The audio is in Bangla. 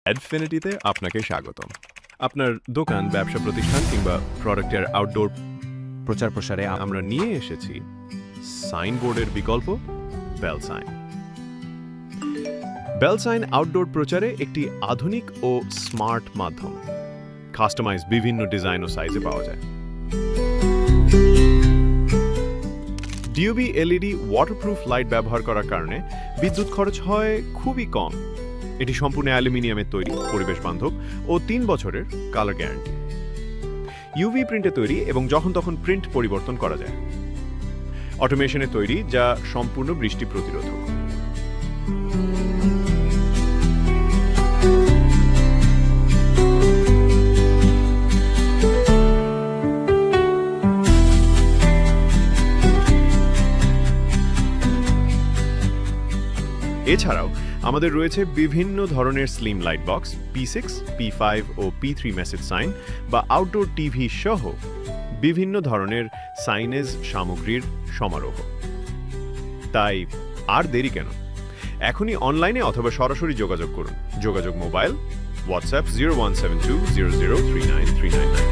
অ্যাডফিনিটিতে আপনাকে স্বাগতম। আপনার দোকান, ব্যবসা প্রতিষ্ঠান কিংবা প্রোডাক্টের আউটডোর প্রচার প্রসারে আমরা নিয়ে এসেছি সাইনবোর্ডের বিকল্প বেলসাইন। বেলসাইন আউটডোর প্রচারে একটি আধুনিক ও স্মার্ট মাধ্যম। কাস্টমাইজ বিভিন্ন ডিজাইন ও সাইজে পাওয়া যায়। ডিওবি এলইডি ওয়াটারপ্রুফ লাইট ব্যবহার করার কারণে বিদ্যুৎ খরচ হয় খুবই কম। এটি সম্পূর্ণ অ্যালুমিনিয়ামের তৈরি, পরিবেশ বান্ধব ও ৩ বছরের কালার গ্যারান্টি। ইউভি প্রিন্টে তৈরি এবং যখন তখন প্রিন্ট পরিবর্তন করা যায়। অটোমেশনে তৈরি, যা সম্পূর্ণ বৃষ্টি প্রতিরোধক। এছাড়াও আমাদের রয়েছে বিভিন্ন ধরনের slim light box, P6, P5 ও P3 মেসেজ সাইন বা আউটডোর টিভি সহ বিভিন্ন ধরনের সাইনেজ সামগ্রীর সমারোহ। তাই আর দেরি কেন? এখনই অনলাইনে অথবা সরাসরি যোগাযোগ করুন। যোগাযোগ মোবাইল, হোয়াটসঅ্যাপ 0172 0039 399।